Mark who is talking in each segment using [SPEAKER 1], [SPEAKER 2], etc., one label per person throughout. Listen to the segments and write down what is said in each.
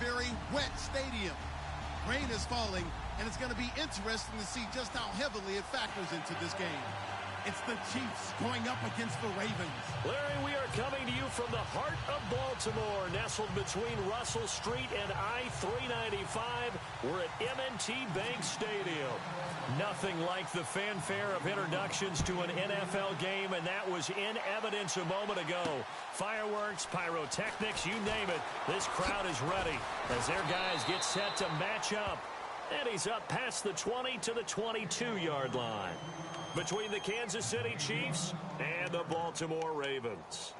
[SPEAKER 1] very wet stadium. Rain is falling, and it's going to be interesting to see just how heavily it factors into this game. It's the Chiefs going up against the Ravens.
[SPEAKER 2] Larry, we are coming to you from the heart of Baltimore, nestled between Russell Street and I-395. We're at M&T Bank Stadium. Nothing like the fanfare of introductions to an NFL game, and that was in evidence a moment ago. Fireworks, pyrotechnics, you name it. This crowd is ready as their guys get set to match up. And he's up past the 20 to the 22-yard line. Between the Kansas City Chiefs and the Baltimore Ravens.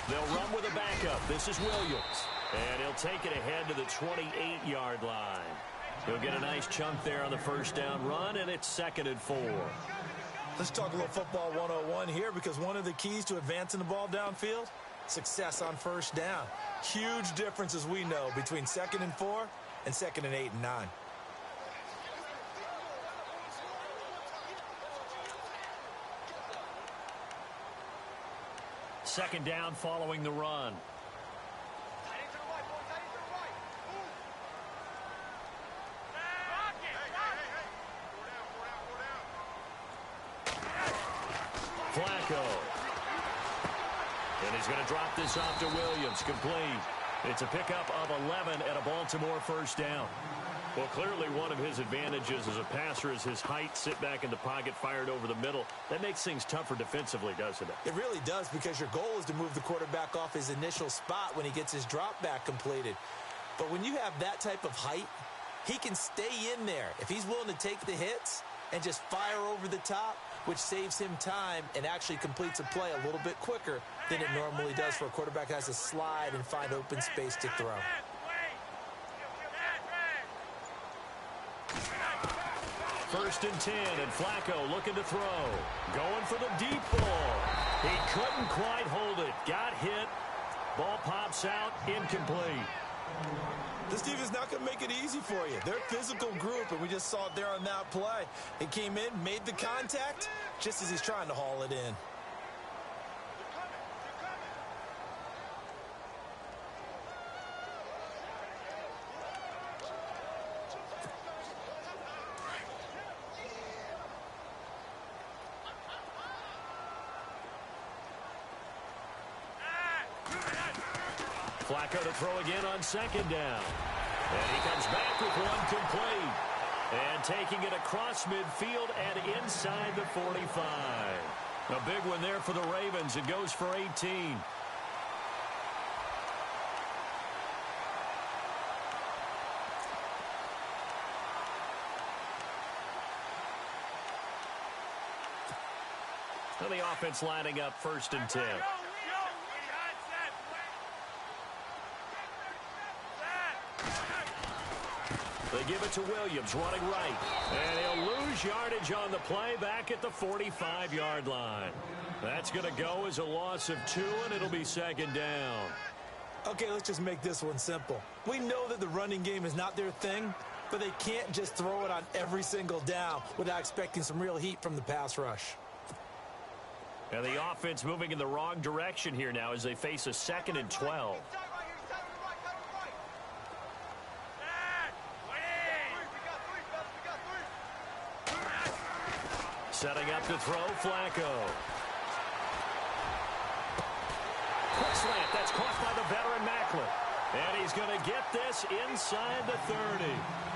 [SPEAKER 2] They'll run with a backup. This is Williams. And he'll take it ahead to the 28-yard line. He'll get a nice chunk there on the first down run, and it's 2nd and 4.
[SPEAKER 3] Let's talk a little football 101 here, because one of the keys to advancing the ball downfield, success on first down. Huge difference, as we know, between 2nd and 4 and 2nd and 8 and 9.
[SPEAKER 2] Second down following the run. Flacco. And he's going to drop this off to Williams. Complete. It's a pickup of 11 and a Baltimore first down. Well, clearly one of his advantages as a passer is his height, sit back in the pocket, fired over the middle. That makes things tougher defensively, doesn't it?
[SPEAKER 3] It really does, because your goal is to move the quarterback off his initial spot when he gets his drop back completed. But when you have that type of height, he can stay in there if he's willing to take the hits and just fire over the top, which saves him time and actually completes a play a little bit quicker than it normally does for a quarterback that has to slide and find open space to throw.
[SPEAKER 2] First and 10, and Flacco looking to throw. Going for the deep ball. He couldn't quite hold it. Got hit. Ball pops out. Incomplete.
[SPEAKER 3] This team is not going to make it easy for you. They're a physical group, and we just saw it there on that play. He came in, made the contact, just as he's trying to haul it in.
[SPEAKER 2] Flacco to throw again on second down. And he comes back with one complete. And taking it across midfield and inside the 45. A big one there for the Ravens. It goes for 18. And the offense lining up first and 10. They give it to Williams, running right. And he'll lose yardage on the play back at the 45-yard line. That's going to go as a loss of 2, and it'll be second down.
[SPEAKER 3] Okay, let's just make this one simple. We know that the running game is not their thing, but they can't just throw it on every single down without expecting some real heat from the pass rush.
[SPEAKER 2] And the offense moving in the wrong direction here now as they face a 2nd and 12. Setting up to throw, Flacco. Quick slant, that's caught by the veteran Macklin. And he's going to get this inside the 30.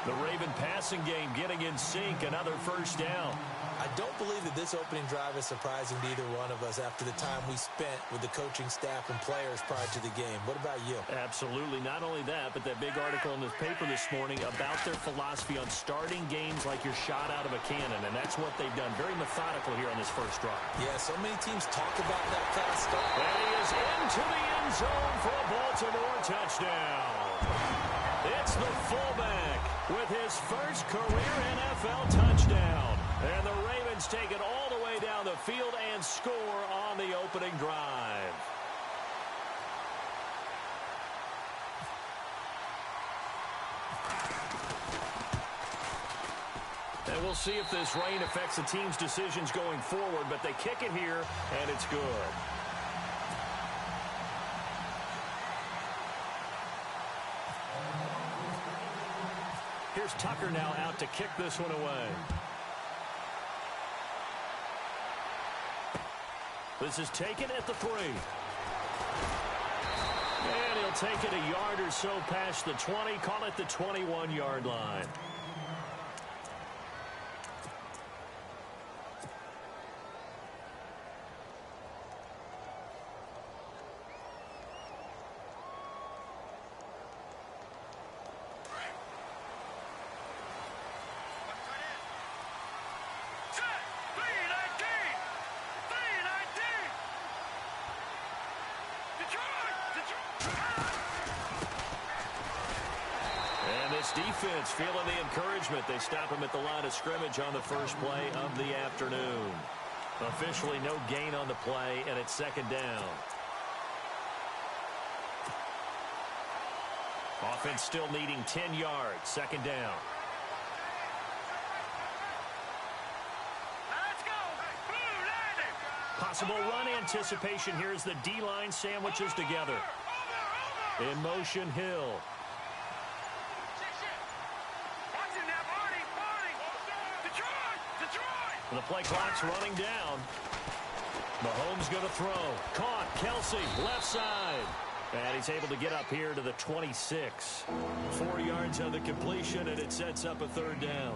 [SPEAKER 2] The Raven passing game getting in sync, another first down.
[SPEAKER 3] I I don't believe that this opening drive is surprising to either one of us after the time we spent with the coaching staff and players prior to the game. What about you?
[SPEAKER 2] Absolutely. Not only that, but that big article in this paper this morning about their philosophy on starting games like you're shot out of a cannon, and that's what they've done. Very methodical here on this first drive.
[SPEAKER 3] Yeah, so many teams talk about that fast start.
[SPEAKER 2] And he is into the end zone for a Baltimore touchdown. It's the fullback with his first career NFL touchdown. And the Ravens take it all the way down the field and score on the opening drive. And we'll see if this rain affects the team's decisions going forward, but they kick it here, and it's good. Here's Tucker now out to kick this one away. This is taken at the 3. And he'll take it a yard or so past the 20, call it the 21-yard line. Defense feeling the encouragement. They stop him at the line of scrimmage on the first play of the afternoon. Officially no gain on the play, and it's second down. Offense still needing 10 yards. Second down.
[SPEAKER 4] Let's go.
[SPEAKER 2] Possible run anticipation here as the D-line sandwiches together. In motion, Hill. The play clock's running down. Mahomes going to throw. Caught. Kelsey, left side. And he's able to get up here to the 26. 4 yards on the completion, and it sets up a third down.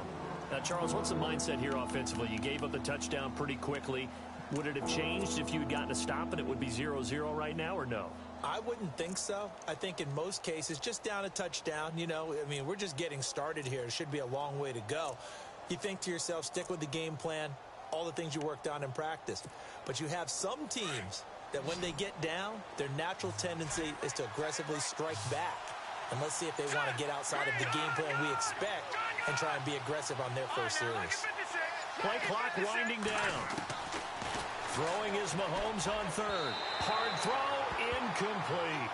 [SPEAKER 2] Now, Charles, what's the mindset here offensively? You gave up the touchdown pretty quickly. Would it have changed if you had gotten a stop and it would be 0-0 right now, or no?
[SPEAKER 3] I wouldn't think so. I think in most cases, just down a touchdown, you know, I mean, we're just getting started here. It should be a long way to go. You think to yourself, stick with the game plan, all the things you worked on in practice. But you have some teams that when they get down, their natural tendency is to aggressively strike back. And let's see if they want to get outside of the game plan we expect and try and be aggressive on their first series.
[SPEAKER 2] Play clock winding down. Throwing is Mahomes on third. Hard throw, incomplete.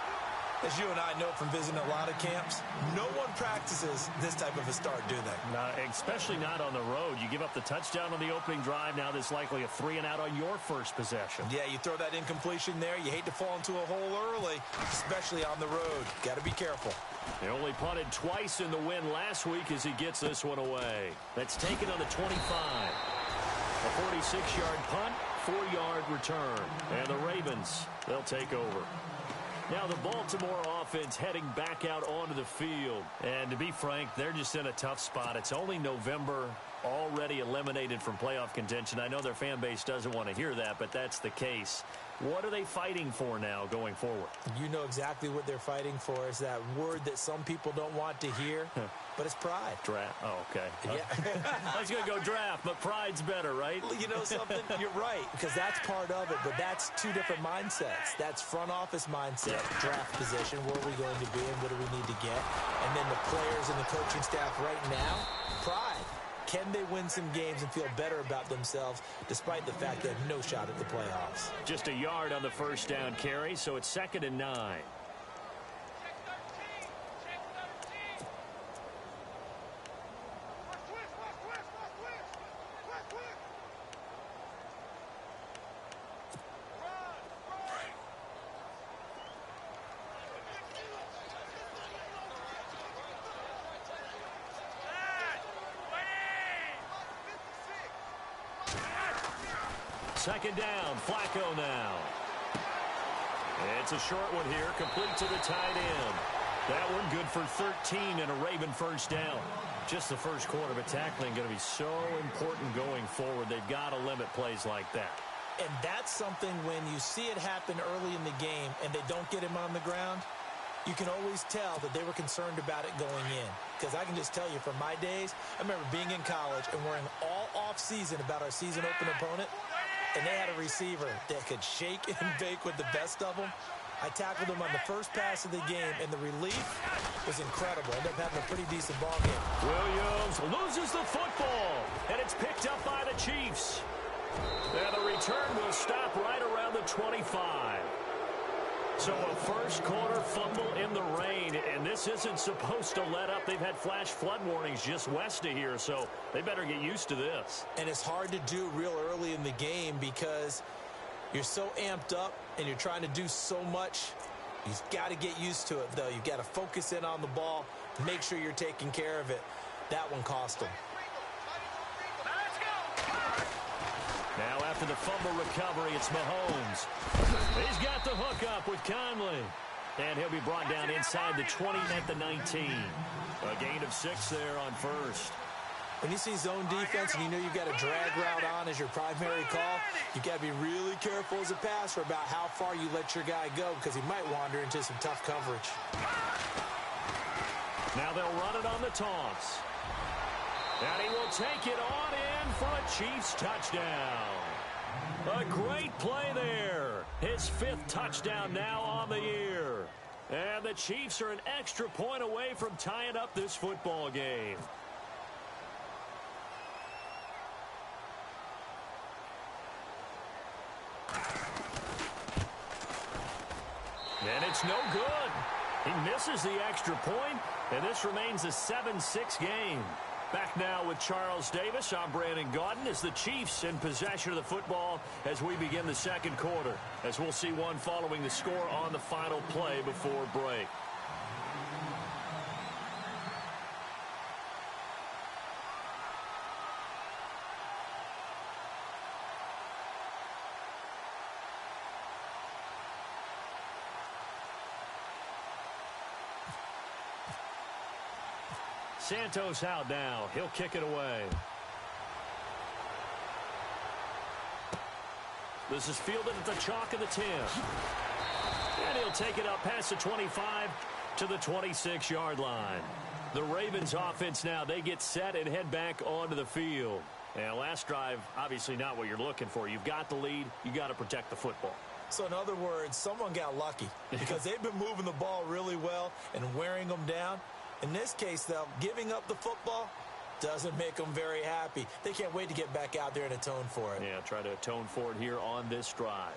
[SPEAKER 3] As you and I know from visiting a lot of camps, no one practices this type of a start, do they?
[SPEAKER 2] No, especially not on the road. You give up the touchdown on the opening drive. Now there's likely a 3-and-out on your first possession.
[SPEAKER 3] Yeah, you throw that incompletion there. You hate to fall into a hole early, especially on the road. Got to be careful.
[SPEAKER 2] They only punted twice in the win last week as he gets this one away. That's taken on the 25. A 46-yard punt, 4-yard return. And the Ravens, they'll take over. Now the Baltimore offense heading back out onto the field. And to be frank, they're just in a tough spot. It's only November, already eliminated from playoff contention. I know their fan base doesn't want to hear that, but that's the case. What are they fighting for now going forward?
[SPEAKER 3] You know exactly what they're fighting for. Is that word that some people don't want to hear, but it's pride.
[SPEAKER 2] Draft. Oh, okay.
[SPEAKER 3] Yeah.
[SPEAKER 2] I was going to go draft, but pride's better, right?
[SPEAKER 3] You know something? You're right, because that's part of it, but that's two different mindsets. That's front office mindset, draft position, where are we going to be and what do we need to get? And then the players and the coaching staff right now, pride. Can they win some games and feel better about themselves despite the fact they have no shot at the playoffs?
[SPEAKER 2] Just a yard on the first down carry, so it's 2nd and 9. Second down, Flacco now. It's a short one here, complete to the tight end. That one good for 13 and a Raven first down. Just the first quarter, but tackling going to be so important going forward. They've got to limit plays like that.
[SPEAKER 3] And that's something when you see it happen early in the game and they don't get him on the ground, you can always tell that they were concerned about it going in. Because I can just tell you from my days, I remember being in college and worrying all off-season about our season open opponent, and they had a receiver that could shake and bake with the best of them. I tackled him on the first pass of the game, and the relief was incredible. Ended up having a pretty decent ball game.
[SPEAKER 2] Williams loses the football, and it's picked up by the Chiefs. And the return will stop right around the 25. So a first quarter fumble in the rain, and this isn't supposed to let up. They've had flash flood warnings just west of here, so they better get used to this.
[SPEAKER 3] And it's hard to do real early in the game because you're so amped up and you're trying to do so much. You've got to get used to it, though. You've got to focus in on the ball, make sure you're taking care of it. That one cost them.
[SPEAKER 2] Now after the fumble recovery, it's Mahomes. He's got the hook up with Conley. And he'll be brought down inside the 20 at the 19. A gain of 6 there on first.
[SPEAKER 3] When you see zone defense and you know you've got a drag route on as your primary call, you've got to be really careful as a passer about how far you let your guy go because he might wander into some tough coverage.
[SPEAKER 2] Now they'll run it on the toss. And he will take it on in for a Chiefs touchdown. A great play there. His 5th touchdown now on the year. And the Chiefs are an extra point away from tying up this football game. And it's no good. He misses the extra point, and this remains a 7-6 game. Back now with Charles Davis. I'm Brandon Gaudin as the Chiefs in possession of the football as we begin the second quarter. As we'll see one following the score on the final play before break. Santos out now. He'll kick it away. This is fielded at the chalk of the 10. And he'll take it up past the 25 to the 26-yard line. The Ravens offense now, they get set and head back onto the field. And last drive, obviously not what you're looking for. You've got the lead. You got to protect the football.
[SPEAKER 3] So in other words, someone got lucky because they've been moving the ball really well and wearing them down. In this case, though, giving up the football doesn't make them very happy. They can't wait to get back out there and atone for it.
[SPEAKER 2] Yeah, try to atone for it here on this drive.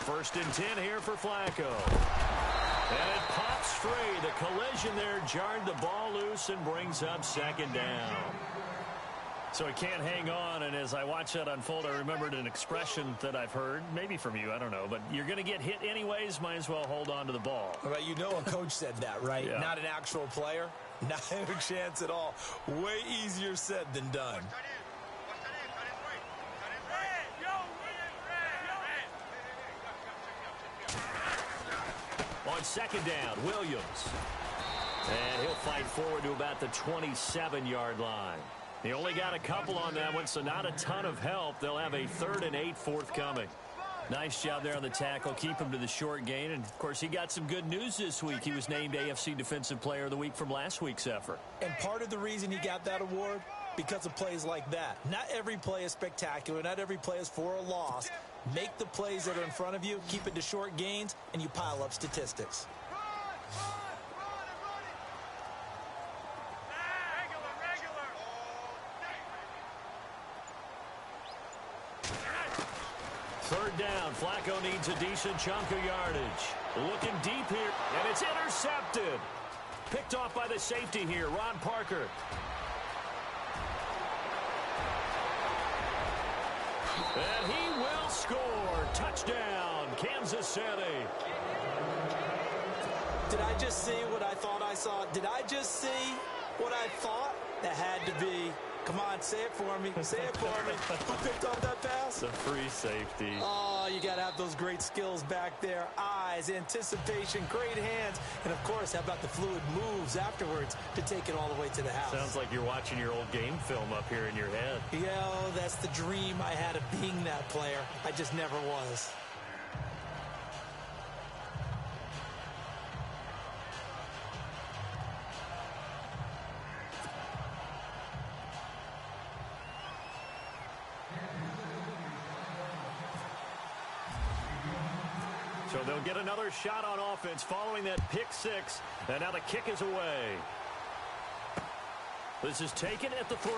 [SPEAKER 2] First and 10 here for Flacco. And it pops free. The collision there jarred the ball loose and brings up second down. So he can't hang on, and as I watch that unfold, I remembered an expression that I've heard, maybe from you, I don't know, but you're going to get hit anyways, might as well hold on to the ball.
[SPEAKER 3] Well, you know a coach said that, right?
[SPEAKER 2] Yeah.
[SPEAKER 3] Not an actual player. Not a chance at all. Way easier said than done.
[SPEAKER 2] On second down, Williams. And he'll fight forward to about the 27-yard line. He only got a couple on that one, so not a ton of help. They'll have a 3rd and 8 forthcoming. Nice job there on the tackle. Keep him to the short gain. And, of course, he got some good news this week. He was named AFC Defensive Player of the Week from last week's effort.
[SPEAKER 3] And part of the reason he got that award, because of plays like that. Not every play is spectacular. Not every play is for a loss. Make the plays that are in front of you, keep it to short gains, and you pile up statistics.
[SPEAKER 2] Third down, Flacco needs a decent chunk of yardage. Looking deep here, and it's intercepted. Picked off by the safety here, Ron Parker. And he will score. Touchdown, Kansas City.
[SPEAKER 3] Did I just see what I thought I saw? Did I just see what I thought? That had to be. Come on, say it for me. Say it for me. Who picked off that pass?
[SPEAKER 2] The free safety.
[SPEAKER 3] Oh, you got to have those great skills back there. Eyes, anticipation, great hands. And, of course, how about the fluid moves afterwards to take it all the way to the house?
[SPEAKER 2] Sounds like you're watching your old game film up here in your head.
[SPEAKER 3] Yeah, that's the dream I had of being that player. I just never was.
[SPEAKER 2] So they'll get another shot on offense following that pick six. And now the kick is away. This is taken at the 3.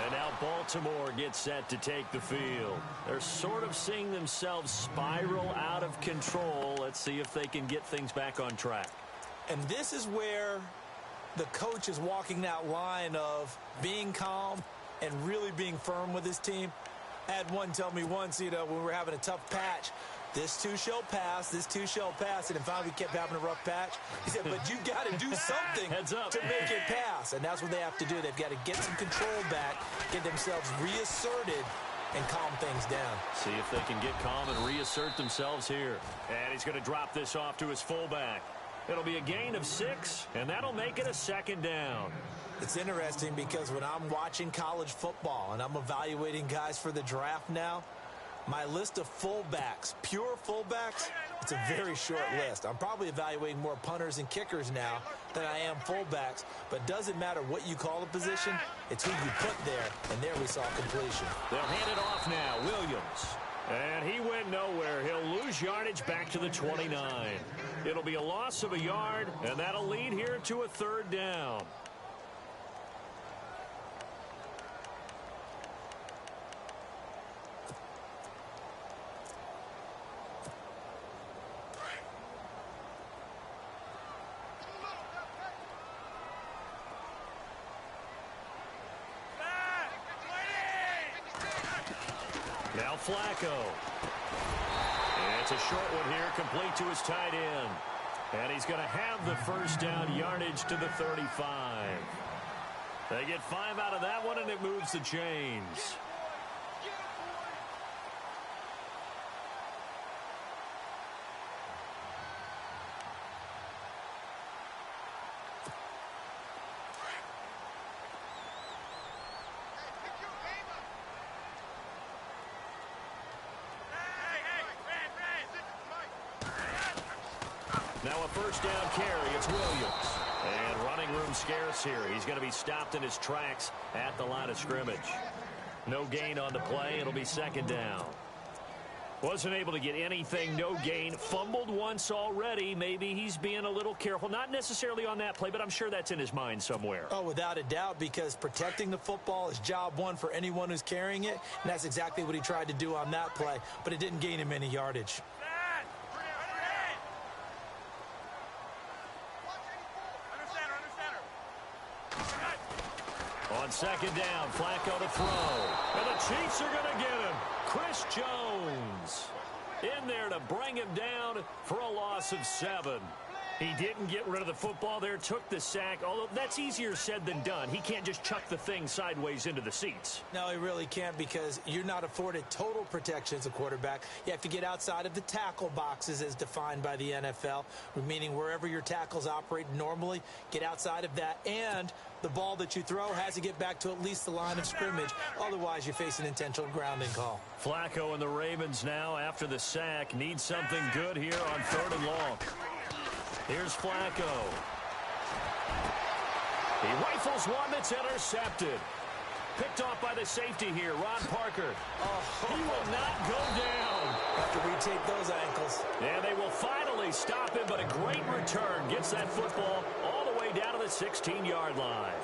[SPEAKER 2] And now Baltimore gets set to take the field. They're sort of seeing themselves spiral out of control. Let's see if they can get things back on track.
[SPEAKER 3] And this is where the coach is walking that line of being calm and really being firm with his team. I had one tell me once, when we were having a tough patch, this too shall pass, this too shall pass. And then finally we kept having a rough patch. He said, but you got to do something
[SPEAKER 2] Heads up.
[SPEAKER 3] to make it pass. And that's what they have to do. They've got to get some control back, get themselves reasserted, and calm things down.
[SPEAKER 2] See if they can get calm and reassert themselves here. And he's going to drop this off to his fullback. It'll be a gain of 6, and that'll make it a 2nd down.
[SPEAKER 3] It's interesting because when I'm watching college football and I'm evaluating guys for the draft now, my list of fullbacks, pure fullbacks, it's a very short list. I'm probably evaluating more punters and kickers now than I am fullbacks, but it doesn't matter what you call the position, it's who you put there, and there we saw completion.
[SPEAKER 2] They'll hand it off now, Williams. And he went nowhere. He'll lose yardage back to the 29. It'll be a loss of a yard, and that'll lead here to a 3rd down. Now Flacco. And it's a short one here, complete to his tight end. And he's going to have the 1st down yardage to the 35. They get 5 out of that one, and it moves the chains. Now a 1st down carry. It's Williams. And running room scarce here. He's going to be stopped in his tracks at the line of scrimmage. No gain on the play. It'll be 2nd down. Wasn't able to get anything. No gain. Fumbled once already. Maybe he's being a little careful. Not necessarily on that play, but I'm sure that's in his mind somewhere.
[SPEAKER 3] Oh, without a doubt, because protecting the football is job one for anyone who's carrying it. And that's exactly what he tried to do on that play. But it didn't gain him any yardage.
[SPEAKER 2] On 2nd down, Flacco to throw. And the Chiefs are going to get him. Chris Jones in there to bring him down for a loss of 7. He didn't get rid of the football there, took the sack. Although that's easier said than done. He can't just chuck the thing sideways into the seats.
[SPEAKER 3] No, he really can't, because you're not afforded total protection as a quarterback. You have to get outside of the tackle boxes as defined by the NFL, meaning wherever your tackles operate normally, get outside of that. And the ball that you throw has to get back to at least the line of scrimmage. Otherwise, you face an intentional grounding call.
[SPEAKER 2] Flacco and the Ravens now, after the sack, need something good here on 3rd and long. Here's Flacco. He rifles one that's intercepted. Picked off by the safety here, Ron Parker. He will not go down.
[SPEAKER 3] Have to retake those ankles.
[SPEAKER 2] And they will finally stop him, but a great return. Gets that football all the way down to the 16-yard line.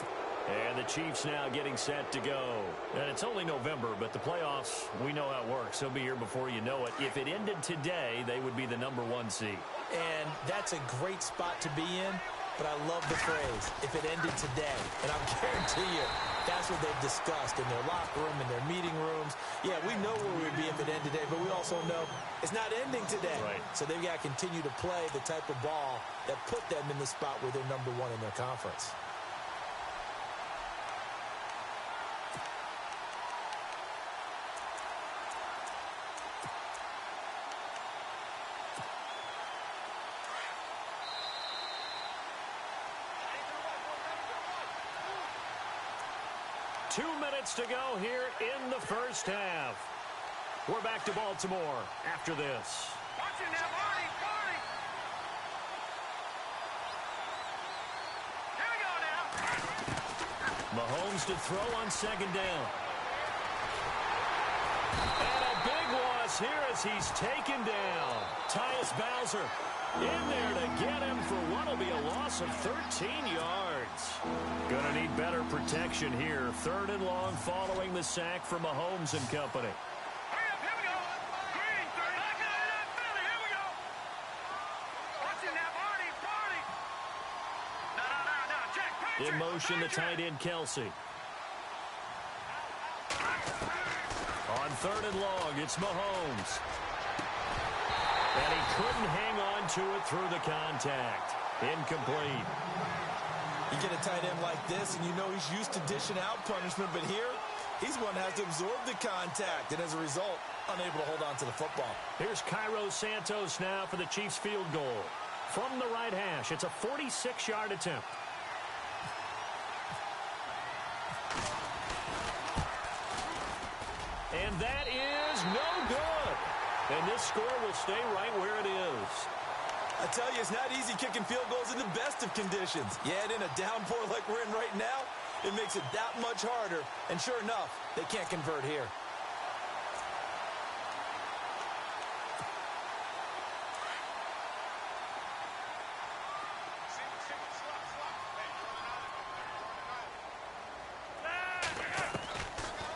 [SPEAKER 2] And the Chiefs now getting set to go. And it's only November, but the playoffs, we know how it works. They'll be here before you know it. If it ended today, they would be the #1 seed.
[SPEAKER 3] And that's a great spot to be in, but I love the phrase, if it ended today. And I'll guarantee you, that's what they've discussed in their locker room, in their meeting rooms. Yeah, we know where we'd be if it ended today, but we also know it's not ending today.
[SPEAKER 2] Right.
[SPEAKER 3] So they've got to continue to play the type of ball that put them in the spot where they're #1 in their conference.
[SPEAKER 2] Two minutes to go here in the first half. We're back to Baltimore after this.
[SPEAKER 4] Watching now, Barney. Here we go now.
[SPEAKER 2] Mahomes to throw on second down. And a big loss here as he's taken down. Tyus Bowser in there to get him for what will be a loss of 13 yards. Gonna need better protection here. 3rd and long following the sack from Mahomes and company.
[SPEAKER 4] Hurry up, here we go. Green, back out of that belly, here we go. Watching now, Barney. No, check.
[SPEAKER 2] In motion, the tight end, Kelsey. On 3rd and long, it's Mahomes. And he couldn't hang on to it through the contact. Incomplete.
[SPEAKER 3] You get a tight end like this, and you know he's used to dishing out punishment, but here, he's one that has to absorb the contact, and as a result, unable to hold on to the football.
[SPEAKER 2] Here's Cairo Santos now for the Chiefs field goal. From the right hash, it's a 46-yard attempt. And that is no good. And this score will stay right where it is.
[SPEAKER 3] I tell you, it's not easy kicking field goals in the best of conditions. Yet in a downpour like we're in right now, it makes it that much harder. And sure enough, they can't convert here.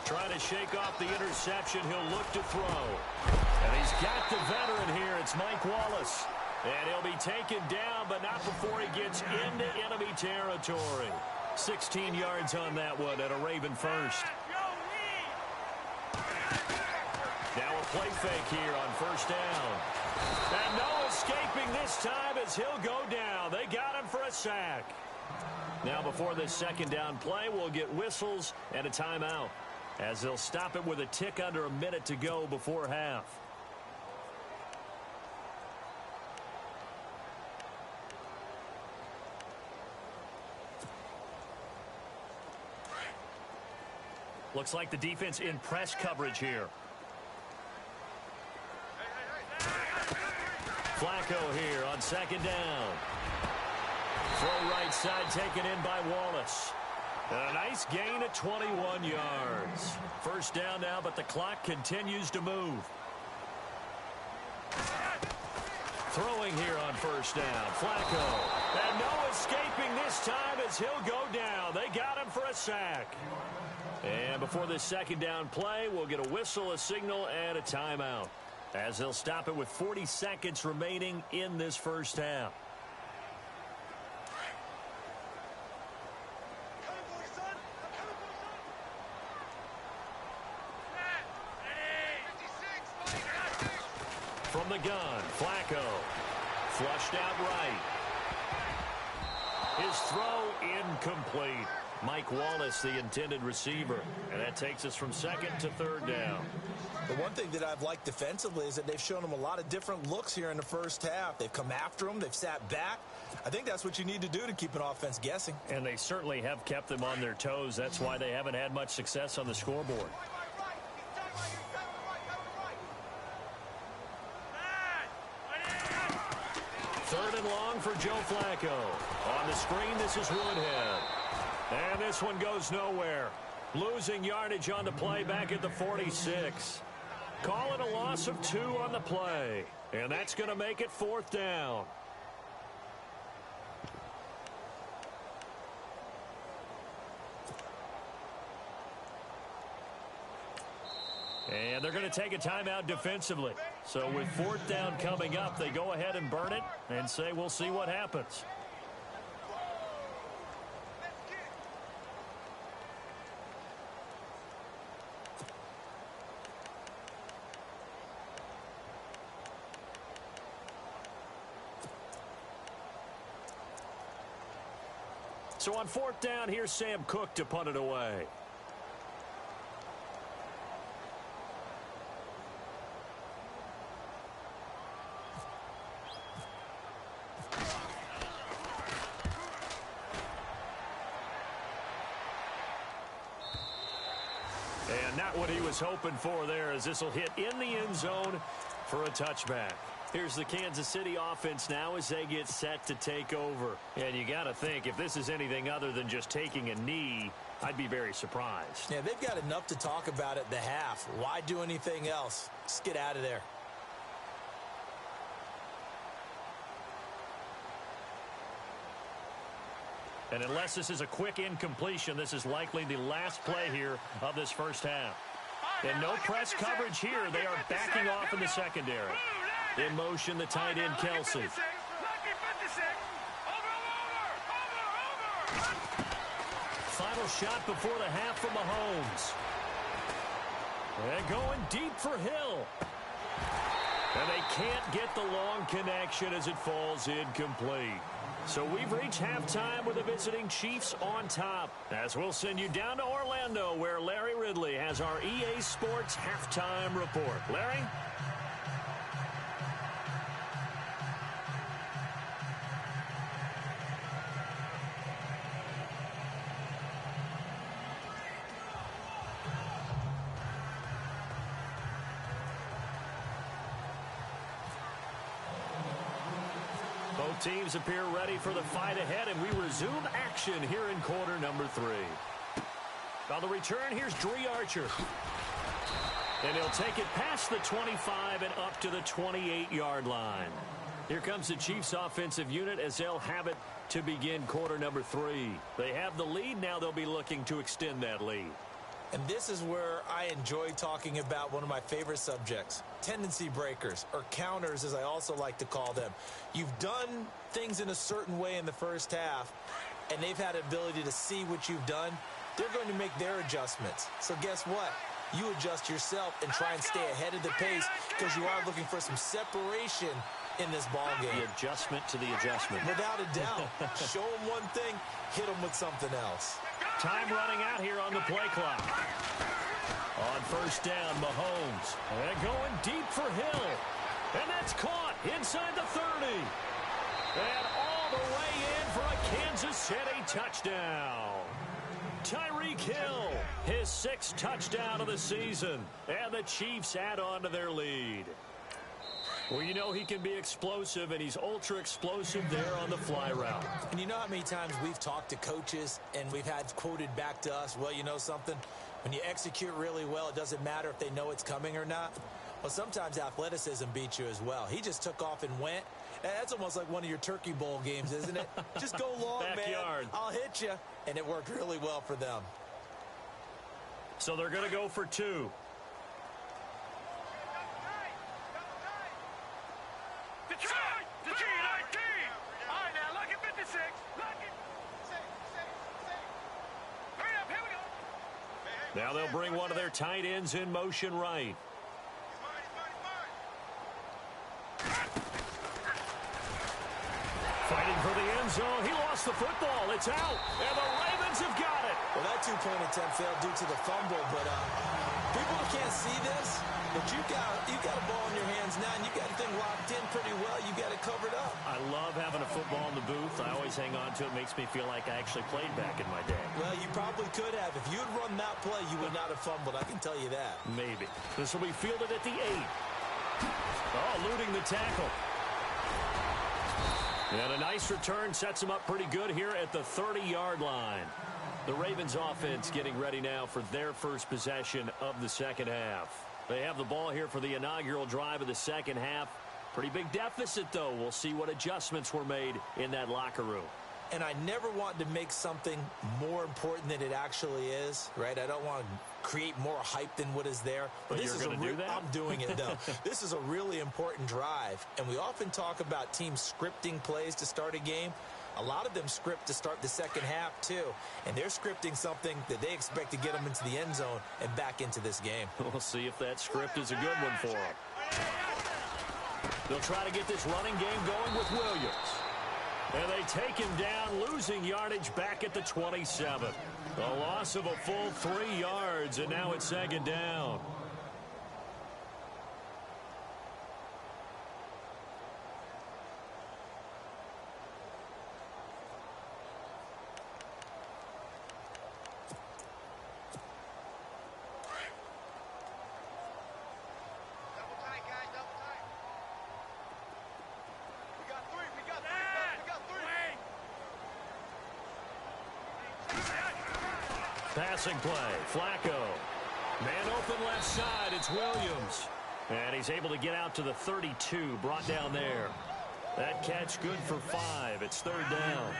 [SPEAKER 2] Trying to shake off the interception. He'll look to throw. And he's got the veteran here. It's Mike Wallace. And he'll be taken down, but not before he gets into enemy territory. 16 yards on that one at a Raven first. Now a play fake here on 1st down. And no escaping this time as he'll go down. They got him for a sack. Now before this 2nd down play, we'll get whistles and a timeout, as they'll stop it with a tick under a minute to go before half. Looks like the defense in press coverage here. Flacco here on 2nd down. Throw right side taken in by Wallace. A nice gain of 21 yards. 1st down now, but the clock continues to move. Throwing here on 1st down. Flacco. And no escaping this time as he'll go down. They got him for a sack. And before this 2nd down play, we'll get a whistle, a signal, and a timeout, as they'll stop it with 40 seconds remaining in this 1st half. From the gun, Flacco. Flushed out right. His throw incomplete. Mike Wallace, the intended receiver. And that takes us from 2nd to 3rd down.
[SPEAKER 3] The one thing that I've liked defensively is that they've shown him a lot of different looks here in the 1st half. They've come after him. They've sat back. I think that's what you need to do to keep an offense guessing.
[SPEAKER 2] And they certainly have kept them on their toes. That's why they haven't had much success on the scoreboard. 3rd and long for Joe Flacco. On the screen, this is Woodhead. And this one goes nowhere. Losing yardage on the play back at the 46. Call it a loss of 2 on the play. And that's going to make it 4th down. And they're going to take a timeout defensively. So with 4th down coming up, they go ahead and burn it and say we'll see what happens. So on 4th down, here's Sam Cook to punt it away. And not what he was hoping for there, as this will hit in the end zone for a touchback. Here's the Kansas City offense now as they get set to take over. And you got to think, if this is anything other than just taking a knee, I'd be very surprised.
[SPEAKER 3] Yeah, they've got enough to talk about at the half. Why do anything else? Just get out of there.
[SPEAKER 2] And unless this is a quick incompletion, this is likely the last play here of this first half. And no press coverage here. They are backing off in the secondary. In motion, the tight end, Kelsey. Final shot before the half from Mahomes. And going deep for Hill. And they can't get the long connection as it falls incomplete. So we've reached halftime with the visiting Chiefs on top. As we'll send you down to Orlando, where Larry Ridley has our EA Sports halftime report. Larry? Both teams appear ready for the fight ahead, and we resume action here in quarter number 3. On the return, here's Dree Archer. And he'll take it past the 25 and up to the 28-yard line. Here comes the Chiefs offensive unit as they'll have it to begin quarter number 3. They have the lead. Now they'll be looking to extend that lead.
[SPEAKER 3] And this is where I enjoy talking about one of my favorite subjects, tendency breakers, or counters as I also like to call them. You've done things in a certain way in the first half, and they've had the ability to see what you've done. They're going to make their adjustments. So guess what? You adjust yourself and try and stay ahead of the pace because you are looking for some separation in this ball game.
[SPEAKER 2] The adjustment to the adjustment.
[SPEAKER 3] Without a doubt. Show them one thing, hit them with something else.
[SPEAKER 2] Time running out here on the play clock. On first down, Mahomes. And going deep for Hill. And that's caught inside the 30. And all the way in for a Kansas City touchdown. Tyreek Hill, his 6th touchdown of the season. And the Chiefs add on to their lead. Well, you know he can be explosive, and he's ultra-explosive there on the fly route.
[SPEAKER 3] And you know how many times we've talked to coaches, and we've had quoted back to us, well, you know something? When you execute really well, it doesn't matter if they know it's coming or not. Well, sometimes athleticism beats you as well. He just took off and went. That's almost like one of your Turkey Bowl games, isn't it? Just go long,
[SPEAKER 2] Backyard.
[SPEAKER 3] man. I'll hit you. And it worked really well for them.
[SPEAKER 2] So they're going to go for 2. Now they'll bring one of their tight ends in motion right. Fighting for the end zone. He lost the football. It's out. And the Ravens have got it.
[SPEAKER 3] Well, that 2-point attempt failed due to the fumble, but people can't see this, but you got a ball in your hands now, and you got the thing locked in pretty well. You got it covered up.
[SPEAKER 2] I love having a football in the booth. I always hang on to it. It makes me feel like I actually played back in my day.
[SPEAKER 3] Well, you probably could have. If you had run that play, you would not have fumbled. I can tell you that.
[SPEAKER 2] Maybe. This will be fielded at the 8. Oh, eluding the tackle. And a nice return sets him up pretty good here at the 30-yard line. The Ravens offense getting ready now for their first possession of the second half. They have the ball here for the inaugural drive of the second half. Pretty big deficit, though. We'll see what adjustments were made in that locker room. And I never want to make something more important than it actually is, right? I don't want to
[SPEAKER 3] create more hype than what is there.
[SPEAKER 2] But
[SPEAKER 3] this
[SPEAKER 2] you're
[SPEAKER 3] is
[SPEAKER 2] going to do that?
[SPEAKER 3] I'm doing it, though. This is a really important drive, and we often talk about teams scripting plays to start a game. A lot of them script to start the second half, too, and they're scripting something that they expect to get them into the end zone and back into this game.
[SPEAKER 2] We'll see if that script is a good one for them. They'll try to get this running game going with Williams. And they take him down, losing yardage back at the 27. A loss of a full 3 yards, and now it's second down. Passing play, Flacco. Man open left side, it's Williams. And he's able to get out to the 32, brought down there. That catch good for 5. It's third down.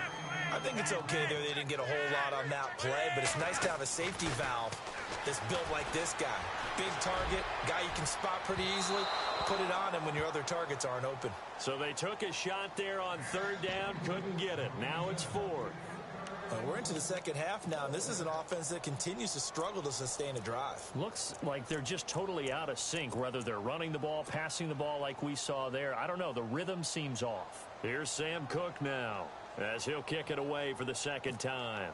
[SPEAKER 3] I think it's okay there. They didn't get a whole lot on that play, but it's nice to have a safety valve that's built like this guy. Big target, guy you can spot pretty easily. Put it on him when your other targets aren't open.
[SPEAKER 2] So they took a shot there on third down, couldn't get it. Now it's fourth.
[SPEAKER 3] We're into the second half now, and this is an offense that continues to struggle to sustain a drive.
[SPEAKER 2] Looks like they're just totally out of sync, whether they're running the ball, passing the ball like we saw there. I don't know. The rhythm seems off. Here's Sam Cook now, as he'll kick it away for the second time.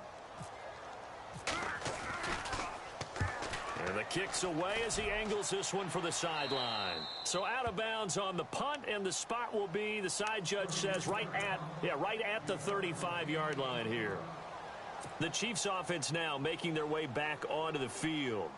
[SPEAKER 2] And the kick's away as he angles this one for the sideline. So out of bounds on the punt, and the spot will be, the side judge says, right at the 35-yard line here. The Chiefs offense now making their way back onto the field.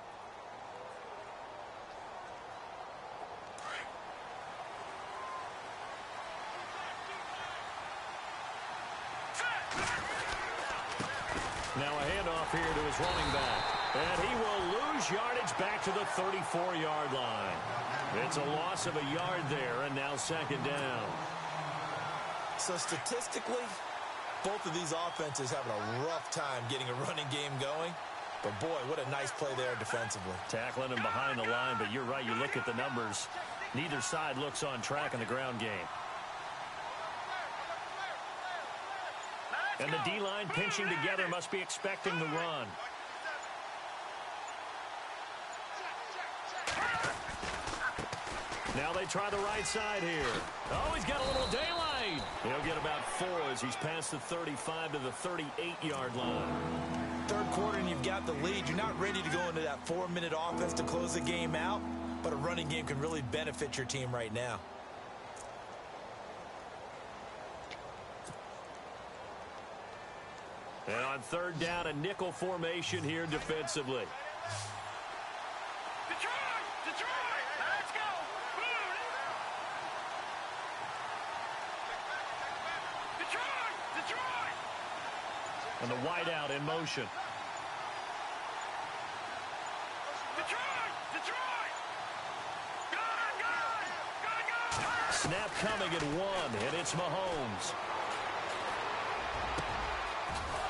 [SPEAKER 2] Now a handoff here to his running back. And he will lose yardage back to the 34-yard line. It's a loss of a yard there, and now second down.
[SPEAKER 3] So statistically, both of these offenses having a rough time getting a running game going. But, boy, what a nice play there defensively.
[SPEAKER 2] Tackling him behind the line, but you're right. You look at the numbers. Neither side looks on track in the ground game. And the D-line pinching together must be expecting the run. Now they try the right side here. Oh, he's got a little daylight. He'll get about 4 as he's past the 35 to the 38-yard line.
[SPEAKER 3] Third quarter and you've got the lead. You're not ready to go into that 4-minute offense to close the game out, but a running game can really benefit your team right now.
[SPEAKER 2] And on third down, a nickel formation here defensively.
[SPEAKER 4] Let's go! Detroit!
[SPEAKER 2] And the wideout in motion.
[SPEAKER 4] Detroit! Go!
[SPEAKER 2] Snap coming at 1, and it's Mahomes.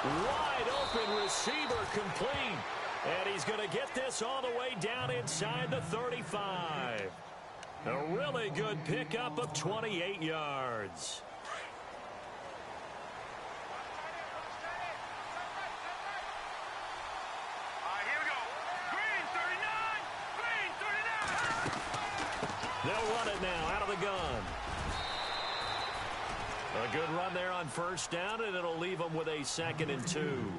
[SPEAKER 2] Wide open receiver complete. And he's going to get this all the way down inside the 35. A really good pickup of 28 yards.
[SPEAKER 4] Here we go. Green 39!
[SPEAKER 2] They'll run it now out of the gun. A good run there on first down, and it'll leave them with a 2nd and 2.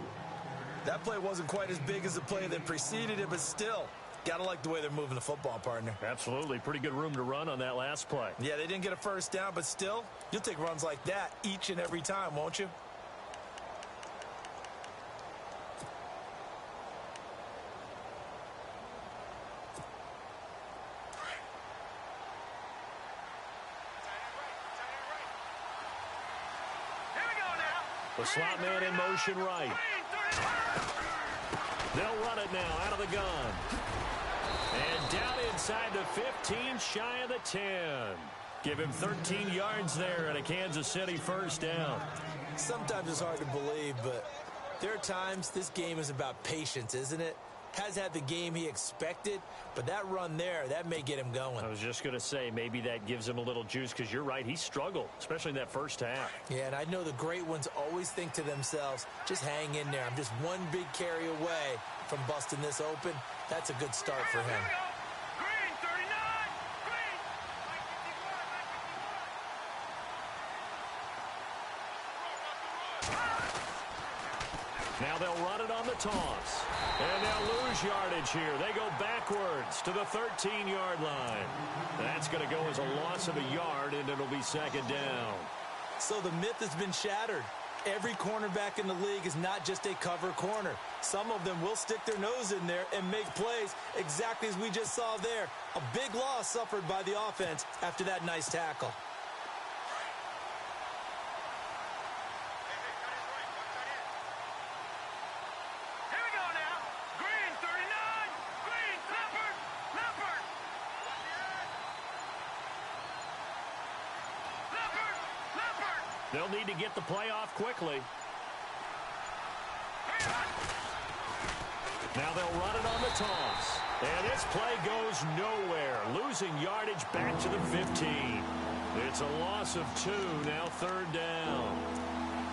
[SPEAKER 3] That play wasn't quite as big as the play that preceded it, but still, gotta like the way they're moving the football, partner.
[SPEAKER 2] Absolutely. Pretty good room to run on that last play.
[SPEAKER 3] Yeah, they didn't get a first down, but still, you'll take runs like that each and every time, won't you?
[SPEAKER 2] The slot man in motion right. They'll run it now out of the gun. And down inside the 15, shy of the 10. Give him 13 yards there and a Kansas City first down.
[SPEAKER 3] Sometimes it's hard to believe, but there are times this game is about patience, isn't it? has had the game he expected, but that run there, that may get him going.
[SPEAKER 2] I was just going to say, maybe that gives him a little juice, because you're right, he struggled, especially in that first half.
[SPEAKER 3] Yeah, and I know the great ones always think to themselves, just hang in there. I'm just one big carry away from busting this open. That's a good start for him.
[SPEAKER 4] Green, 39. Green.
[SPEAKER 2] Now they'll run it on the toss. And they'll lose yardage here. They go backwards to the 13-yard line. That's going to go as a loss of a yard, and it'll be second down.
[SPEAKER 3] So the myth has been shattered. Every cornerback in the league is not just a cover corner. Some of them will stick their nose in there and make plays exactly as we just saw there. A big loss suffered by the offense after that nice tackle.
[SPEAKER 4] Here we go now. Green, 39. Green, Leopard. Leopard. Leopard. Leopard.
[SPEAKER 2] They'll need to get the play off quickly. Now they'll run it on the toss. And this play goes nowhere. Losing yardage back to the 15. It's a loss of 2, now third down.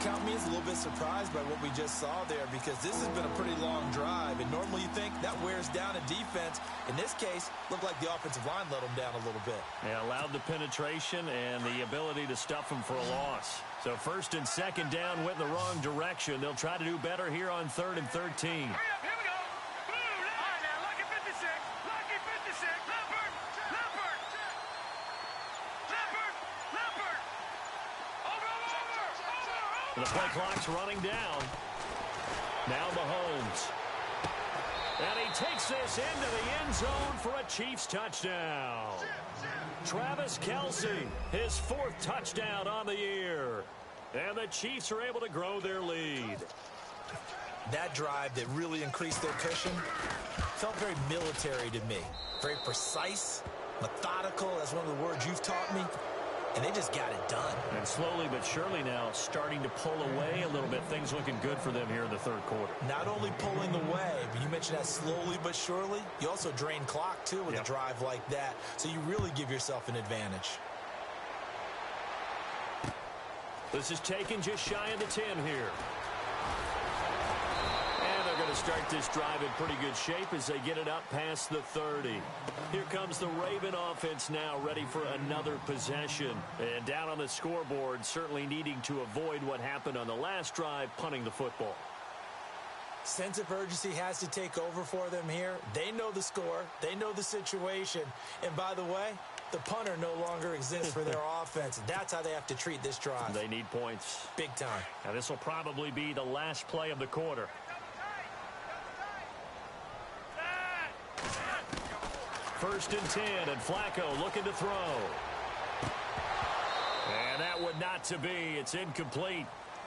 [SPEAKER 3] Count me as a little bit surprised by what we just saw there, because this has been a pretty long drive, and normally you think that wears down a defense. In this case, looked like the offensive line let them down a little bit.
[SPEAKER 2] They allowed the penetration and the ability to stuff them for a loss. So first and second down went in the wrong direction. They'll try to do better here on 3rd and 13.
[SPEAKER 4] Hurry up, here we go. Blue, all right, now, lucky 56. Lucky 56. Leopard. Leopard. Leopard. Leopard. Over.
[SPEAKER 2] The play clock's running down. Now Mahomes. And he takes this into the end zone for a Chiefs touchdown. Travis Kelce, his 4th touchdown on the year. And the Chiefs are able to grow their lead.
[SPEAKER 3] That drive that really increased their cushion felt very military to me. Very precise, methodical, that's one of the words you've taught me. And they just got it done.
[SPEAKER 2] And slowly but surely now starting to pull away a little bit. Things looking good for them here in the 3rd quarter.
[SPEAKER 3] Not only pulling away, but you mentioned that slowly but surely. You also drain clock, too, with a drive like that. So you really give yourself an advantage.
[SPEAKER 2] This is taken just shy of the 10 here. And they're going to start this drive in pretty good shape as they get it up past the 30. Here comes the Raven offense now, ready for another possession. And down on the scoreboard, certainly needing to avoid what happened on the last drive, punting the football.
[SPEAKER 3] Sense of urgency has to take over for them here. They know the score. They know the situation. And by the way, the punter no longer exists for their offense. That's how they have to treat this drive.
[SPEAKER 2] They need points.
[SPEAKER 3] Big time.
[SPEAKER 2] Now this will probably be the last play of the quarter. First and 10, and Flacco looking to throw. And that would not to be. It's incomplete.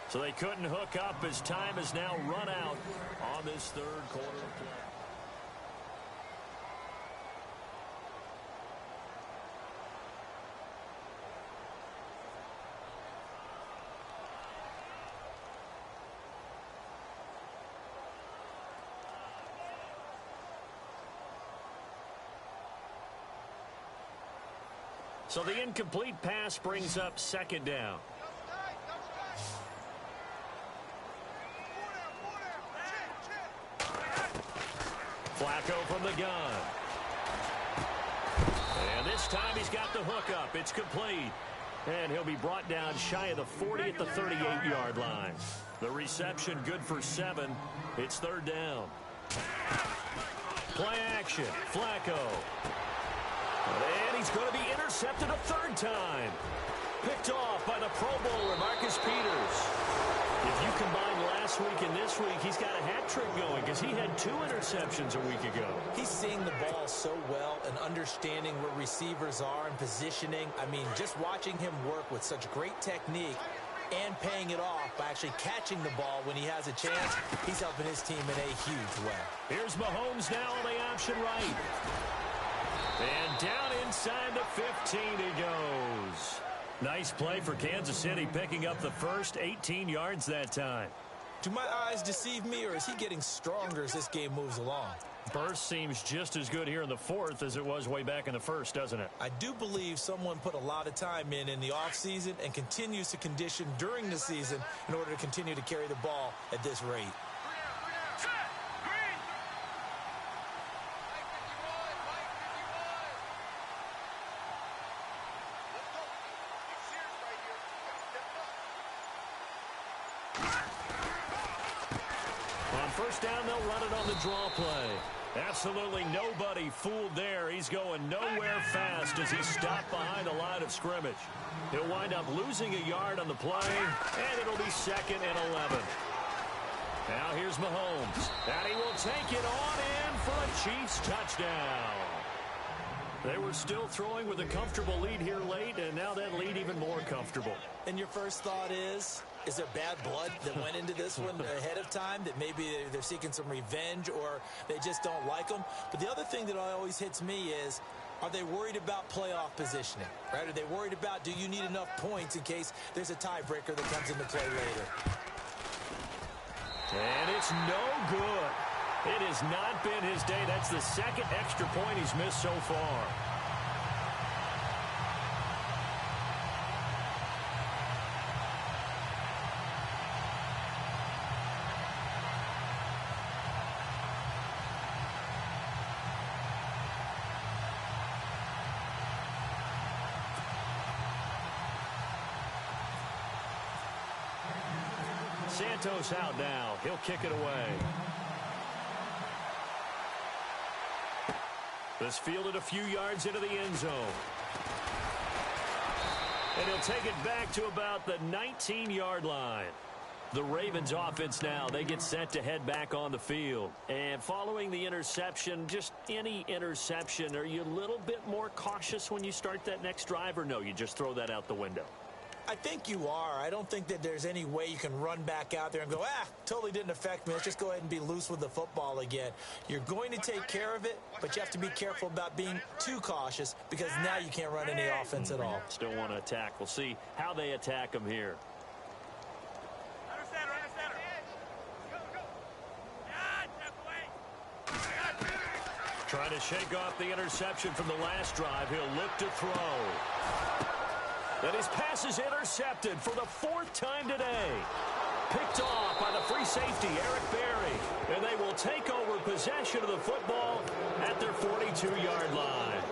[SPEAKER 2] So they couldn't hook up as time has now run out on this 3rd quarter of play. So the incomplete pass brings up second down. Flacco from the gun. And this time he's got the hook up. It's complete. And he'll be brought down shy of the 40 at the 38-yard line. The reception good for 7. It's 3rd down. Play action. Flacco. And he's going to be intercepted a 3rd time. Picked off by the Pro Bowler, Marcus Peters. If you combine last week and this week, he's got a hat trick going because he had 2 interceptions a week ago.
[SPEAKER 3] He's seeing the ball so well and understanding where receivers are and positioning. I mean, just watching him work with such great technique and paying it off by actually catching the ball when he has a chance, he's helping his team in a huge way.
[SPEAKER 2] Here's Mahomes now on the option right. And down inside the 15 he goes. Nice play for Kansas City, picking up the first 18 yards that time.
[SPEAKER 3] Do my eyes deceive me, or is he getting stronger as this game moves along?
[SPEAKER 2] Burst seems just as good here in the fourth as it was way back in the first, doesn't it?
[SPEAKER 3] I do believe someone put a lot of time in the offseason and continues to condition during the season in order to continue to carry the ball at this rate.
[SPEAKER 2] First down, they'll run it on the draw play. Absolutely nobody fooled there. He's going nowhere fast as he stopped behind the line of scrimmage. He'll wind up losing a yard on the play, and it'll be 2nd and 11. Now here's Mahomes, and he will take it on in for a Chiefs touchdown. They were still throwing with a comfortable lead here late, and now that lead even more comfortable.
[SPEAKER 3] And your first thought is there bad blood that went into this one ahead of time, that maybe they're seeking some revenge or they just don't like them? But the other thing that always hits me is, are they worried about playoff positioning, right? Are they worried about, do you need enough points in case there's a tiebreaker that comes into play later?
[SPEAKER 2] And it's no good. It has not been his day. That's the 2nd extra point he's missed so far. Santos out now. He'll kick it away. This fielded a few yards into the end zone. And he'll take it back to about the 19-yard line. The Ravens offense now, they get set to head back on the field. And following the interception, just any interception, are you a little bit more cautious when you start that next drive, or no, you just throw that out the window?
[SPEAKER 3] I think you are. I don't think that there's any way you can run back out there and go, totally didn't affect me. Let's just go ahead and be loose with the football again. You're going to take care of it, but you have to be careful about being too cautious because now you can't run any offense at all.
[SPEAKER 2] Still want to attack. We'll see how they attack him here. Trying to shake off the interception from the last drive. He'll look to throw. And his pass is intercepted for the 4th time today. Picked off by the free safety, Eric Berry. And they will take over possession of the football at their 42-yard line.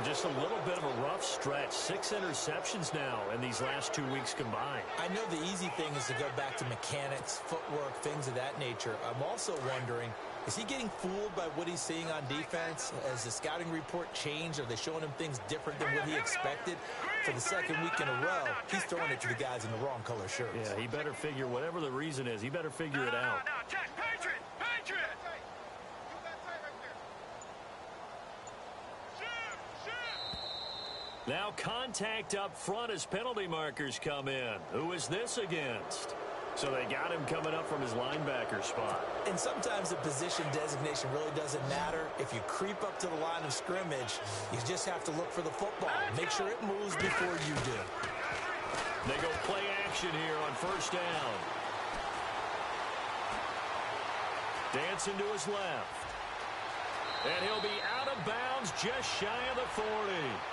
[SPEAKER 2] Just a little bit of a rough stretch. 6 interceptions now in these last 2 weeks combined.
[SPEAKER 3] I know the easy thing is to go back to mechanics, footwork, things of that nature. I'm also wondering, is he getting fooled by what he's seeing on defense? Has the scouting report changed? Are they showing him things different than what he expected? For the 2nd week in a row, he's throwing it to the guys in the wrong color shirts.
[SPEAKER 2] Yeah, he better figure, whatever the reason is, he better figure it out.
[SPEAKER 4] Now, check, Patriot! Patriot!
[SPEAKER 2] Now contact up front as penalty markers come in. Who is this against? So they got him coming up from his linebacker spot.
[SPEAKER 3] And sometimes the position designation really doesn't matter. If you creep up to the line of scrimmage, you just have to look for the football. Make sure it moves before you do.
[SPEAKER 2] They go play action here on 1st down. Dancing to his left. And he'll be out of bounds just shy of the 40.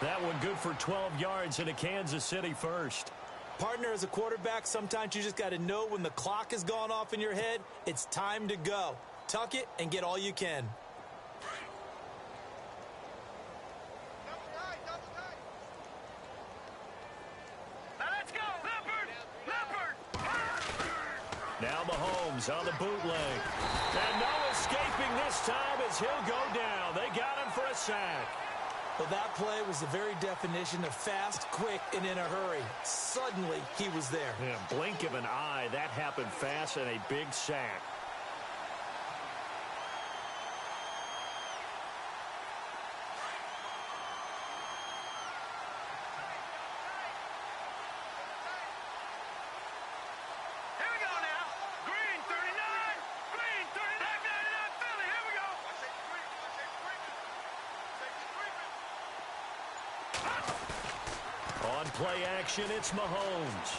[SPEAKER 2] That one good for 12 yards into Kansas City first.
[SPEAKER 3] Partner, as a quarterback, sometimes you just got to know when the clock has gone off in your head, it's time to go. Tuck it and get all you can.
[SPEAKER 4] Now let's go, Leopard! Leopard!
[SPEAKER 2] Now Mahomes on the bootleg. And no escaping this time as he'll go down. They got him for a sack.
[SPEAKER 3] Well, that play was the very definition of fast, quick, and in a hurry. Suddenly, he was there.
[SPEAKER 2] Yeah, blink of an eye, that happened fast, and a big sack.
[SPEAKER 4] Here we go now. Green 39. Green 39. Philly. Here we go.
[SPEAKER 2] On play action, it's Mahomes.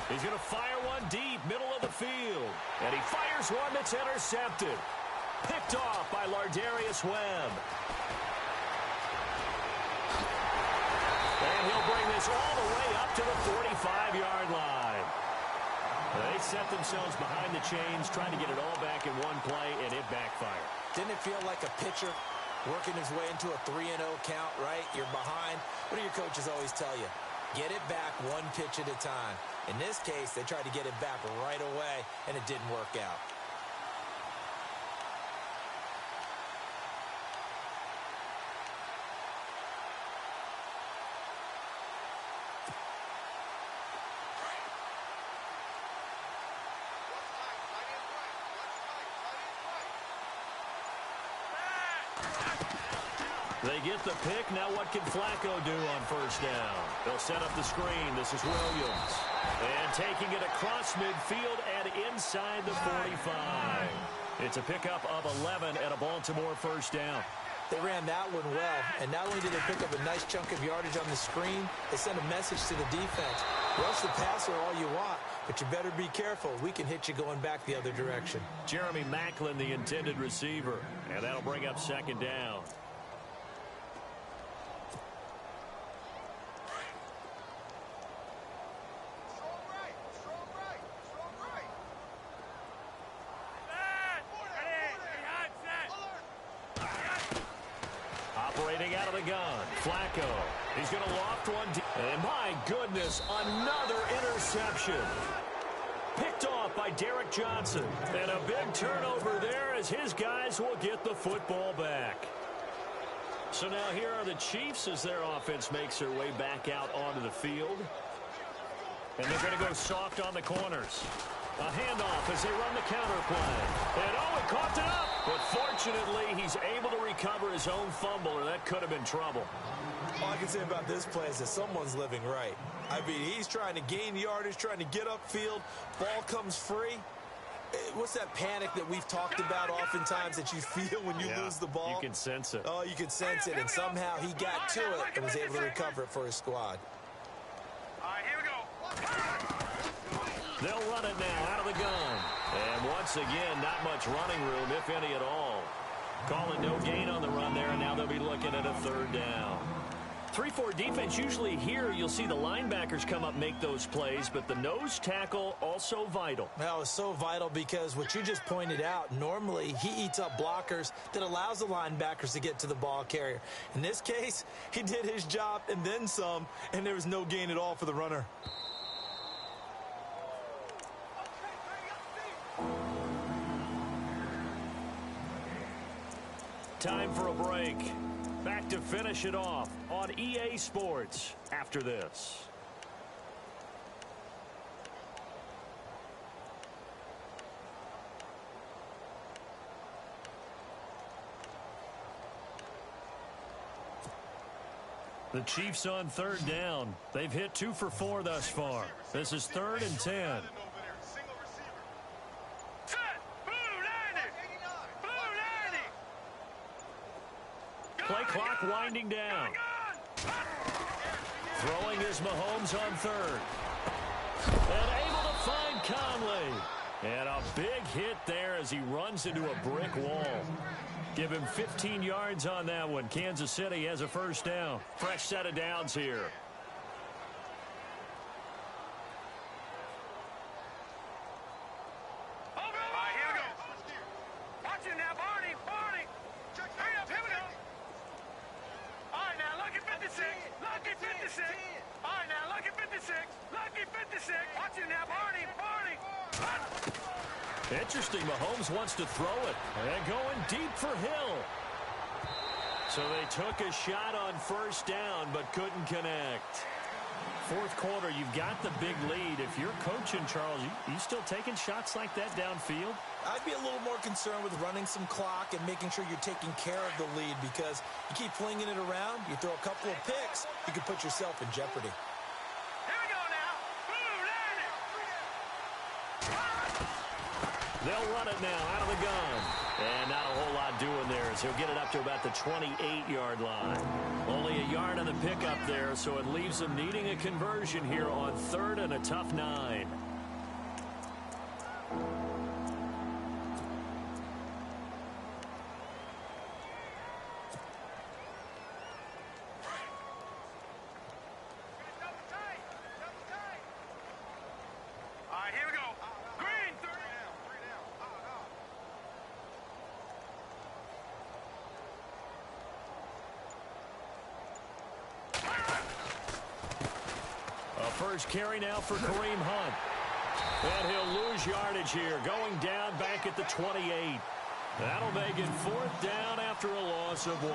[SPEAKER 2] He's going to fire one deep, middle of the field. And he fires one that's intercepted. Picked off by Lardarius Webb. And he'll bring this all the way up to the 45-yard line. They set themselves behind the chains, trying to get it all back in one play, and it backfired.
[SPEAKER 3] Didn't it feel like a pitcher working his way into a 3-0 count, right? You're behind. What do your coaches always tell you? Get it back one pitch at a time. In this case, they tried to get it back right away, and it didn't work out.
[SPEAKER 2] They get the pick. Now what can Flacco do on first down? They'll set up the screen. This is Williams. And taking it across midfield and inside the 45. It's a pickup of 11 at a Baltimore first down.
[SPEAKER 3] They ran that one well, and not only did they pick up a nice chunk of yardage on the screen, they sent a message to the defense. Rush the passer all you want, but you better be careful. We can hit you going back the other direction.
[SPEAKER 2] Jeremy Maclin, the intended receiver, and that'll bring up second down. Operating out of the gun, Flacco. He's going to loft one. And my goodness, another interception. Picked off by Derek Johnson. And a big turnover there as his guys will get the football back. So now here are the Chiefs as their offense makes their way back out onto the field. And they're going to go soft on the corners. A handoff as they run the counter play. And oh, he coughed it up. But fortunately, he's able to recover his own fumble, or that could have been trouble.
[SPEAKER 3] All I can say about this play is that someone's living right. I mean, he's trying to gain yardage, trying to get upfield. Ball comes free. What's that panic that we've talked about oftentimes that you feel when you lose the ball?
[SPEAKER 2] You can sense it.
[SPEAKER 3] Oh, you can sense it, and somehow he got to it and was able to recover it for his squad.
[SPEAKER 4] All right, here we go.
[SPEAKER 2] They'll run it now out of the gun. And once again, not much running room, if any at all. Calling no gain on the run there, and now they'll be looking at a third down. 3-4 defense, usually here you'll see the linebackers come up, make those plays, but the nose tackle also vital.
[SPEAKER 3] Well, it's so vital because what you just pointed out, normally he eats up blockers that allows the linebackers to get to the ball carrier. In this case, he did his job and then some, and there was no gain at all for the runner.
[SPEAKER 2] Time for a break. Back to finish it off on EA Sports after this. The Chiefs on third down. They've hit 2 for 4 thus far. This is 3rd and 10. Play clock winding down. Throwing is Mahomes on third. And able to find Conley. And a big hit there as he runs into a brick wall. Give him 15 yards on that one. Kansas City has a first down. Fresh set of downs here. Interesting, Mahomes wants to throw it. And going deep for Hill. So they took a shot on first down, but couldn't connect. Fourth quarter, you've got the big lead. If you're coaching, Charles, you still taking shots like that downfield?
[SPEAKER 3] I'd be a little more concerned with running some clock and making sure you're taking care of the lead, because you keep flinging it around, you throw a couple of picks, you can put yourself in jeopardy.
[SPEAKER 2] They'll run it now out of the gun. And not a whole lot doing there as he'll get it up to about the 28-yard line. Only a yard on the pickup there, so it leaves them needing a conversion here on 3rd and a tough 9. first carry now for Kareem Hunt. And he'll lose yardage here, going down back at the 28. That'll make it 4th down after a loss of 1.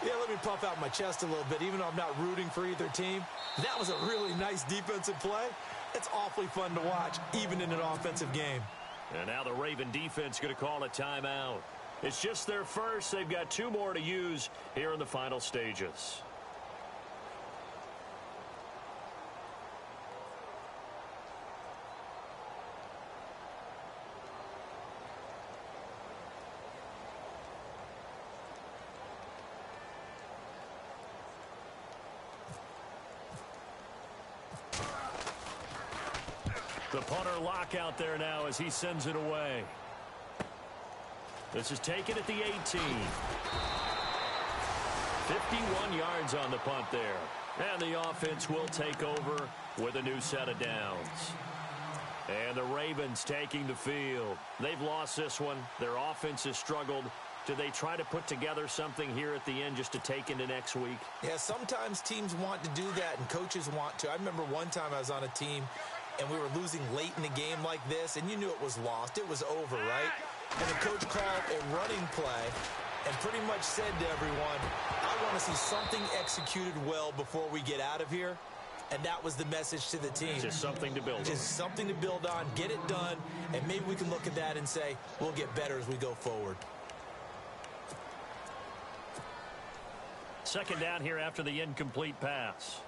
[SPEAKER 3] Yeah, let me puff out my chest a little bit, even though I'm not rooting for either team. That was a really nice defensive play. It's awfully fun to watch, even in an offensive game.
[SPEAKER 2] And now the Raven defense going to call a timeout. It's just their first. They've got 2 more to use here in the final stages. The punter lock out there now as he sends it away. This is taken at the 18. 51 yards on the punt there. And the offense will take over with a new set of downs. And the Ravens taking the field. They've lost this one. Their offense has struggled. Do they try to put together something here at the end just to take into next week?
[SPEAKER 3] Yeah, sometimes teams want to do that and coaches want to. I remember one time I was on a team and we were losing late in the game like this, and you knew it was lost. It was over, right? And the coach called a running play and pretty much said to everyone, I want to see something executed well before we get out of here. And that was the message to the team.
[SPEAKER 2] Just something to build on.
[SPEAKER 3] Just something to build on, get it done, and maybe we can look at that and say, we'll get better as we go forward.
[SPEAKER 2] 2nd down here after the incomplete pass.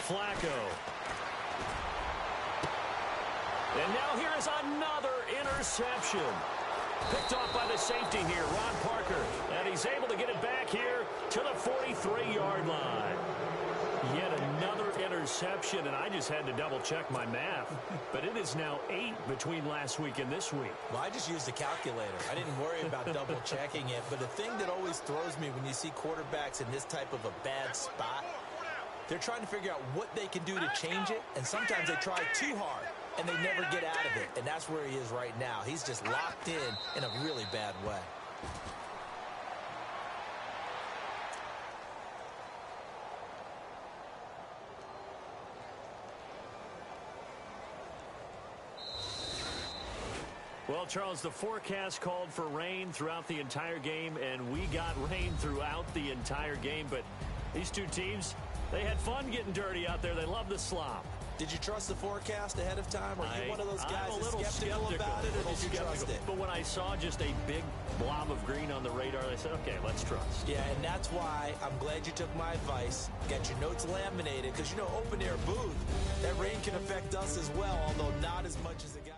[SPEAKER 2] Flacco. And now here is another interception. Picked off by the safety here, Ron Parker. And he's able to get it back here to the 43-yard line. Yet another interception, and I just had to double-check my math. But it is now 8 between last week and this week.
[SPEAKER 3] Well, I just used a calculator. I didn't worry about double-checking it. But the thing that always throws me when you see quarterbacks in this type of a bad spot, they're trying to figure out what they can do to change it, and sometimes they try too hard, and they never get out of it. And that's where he is right now. He's just locked in a really bad way.
[SPEAKER 2] Well, Charles, the forecast called for rain throughout the entire game, and we got rain throughout the entire game. But these two teams, they had fun getting dirty out there. They love the slop.
[SPEAKER 3] Did you trust the forecast ahead of time? Are you one of those guys
[SPEAKER 2] I'm a
[SPEAKER 3] that's
[SPEAKER 2] little
[SPEAKER 3] skeptical about it, or did you trust it?
[SPEAKER 2] But when I saw just a big blob of green on the radar, I said, okay, let's trust.
[SPEAKER 3] Yeah, and that's why I'm glad you took my advice. Got your notes laminated, because, you know, open-air booth, that rain can affect us as well, although not as much as it got.